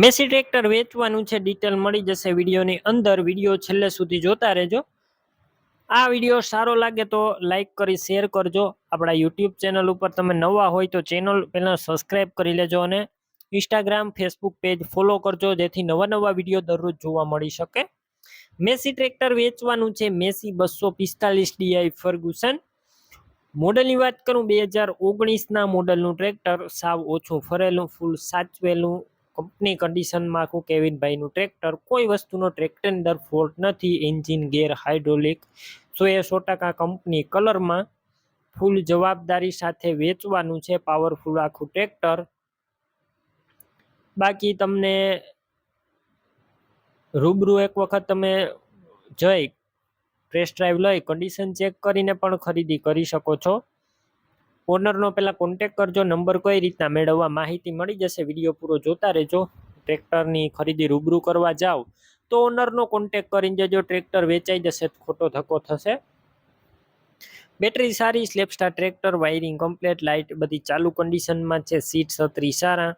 Massey tractor વેચવાનું છે, detail મળી જશે વિડીયોની અંદર. વિડીયો છેલ્લે સુધી જોતા રહેજો. આ વિડીયો સારો લાગે તો લાઈક કરી શેર કરજો. આપણા યુટ્યુબ ચેનલ ઉપર તમે નવા હોય તો ચેનલ પહેલાં સબસ્ક્રાઈબ કરી લેજો અને ઇન્સ્ટાગ્રામ ફેસબુક પેજ ફોલો કરજો, જેથી નવા વિડીયો દરરોજ જોવા મળી શકે. મેસી ટ્રેક્ટર વેચવાનું છે, મેસી 245 ડીઆઈ ફર્ગુસન. મોડલની વાત કરું 2019ના મોડલનું ટ્રેક્ટર, સાવ ઓછું ફરેલું, ફૂલ સાચવેલું, કંપની કન્ડિશનમાં આખું કેવિનભાઈનું ટ્રેક્ટર. કોઈ વસ્તુનો ટ્રેક્ટર અંદર ફોલ્ટ નથી. એન્જિન, ગેર, હાઇડ્રોલિક 100% કંપની કલરમાં. ફૂલ જવાબદારી સાથે વેચવાનું છે, પાવરફુલ આખું ટ્રેક્ટર. બાકી તમને રૂબરૂ એક વખત તમે જઈ ટેસ્ટ ડ્રાઈવ લઈ કન્ડિશન ચેક કરીને પણ ખરીદી કરી શકો છો. ઓનરનો પહેલાં કોન્ટેક કરજો. નંબર કઈ રીતના મેળવવા માહિતી મળી જશે, વિડીયો પૂરો જોતા રહેજો. ટ્રેક્ટરની ખરીદી રૂબરૂ કરવા જાઓ તો ઓનરનો કોન્ટેક કરીને જજો. ટ્રેક્ટર વેચાઈ જશે તો ખોટો ધક્કો થશે. બેટરી સારી, સ્લેપસ્ટાર ટ્રેક્ટર, વાયરિંગ કમ્પ્લેટ, લાઇટ બધી ચાલુ કન્ડિશનમાં છે. સીટ છત્રી સારા,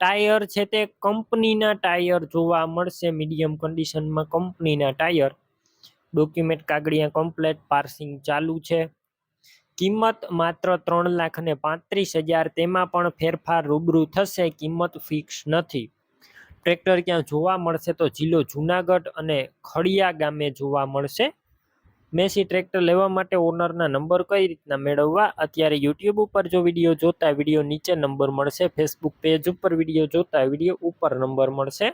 ટાયર છે તે કંપનીના ટાયર જોવા મળશે, મીડિયમ કન્ડિશનમાં કંપનીના ટાયર. ડોક્યુમેન્ટ કાગળિયા કમ્પ્લેટ, પાર્સિંગ ચાલુ છે. કિંમત માત્ર 3,35,000, તેમાં પણ ફેરફાર રૂબરૂ થશે, કિંમત ફિક્સ નથી. ટ્રેક્ટર ક્યાં જોવા મળશે તો જિલ્લો જુનાગઢ અને ખડિયા ગામે જોવા મળશે. મેસી ટ્રેક્ટર લેવા માટે ઓનરના નંબર કઈ રીતના મેળવવા, અત્યારે યુટ્યુબ ઉપર જો વિડીયો જોતા વિડીયો નીચે નંબર મળશે, ફેસબુક પેજ ઉપર વિડીયો જોતા વિડીયો ઉપર નંબર મળશે.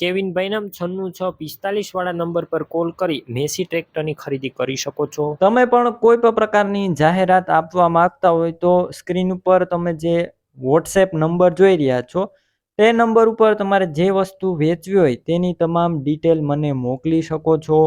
કેવિનભાઈના 9645 વાળા નંબર પર કોલ કરી મેસી ટ્રેક્ટરની ખરીદી કરી શકો છો. તમે પણ કોઈ પણ પ્રકારની જાહેરાત આપવા માંગતા હોય તો સ્ક્રીન ઉપર તમે જે વોટ્સએપ નંબર જોઈ રહ્યા છો તે નંબર ઉપર તમારે જે વસ્તુ વેચવી હોય તેની તમામ ડિટેલ મને મોકલી શકો છો.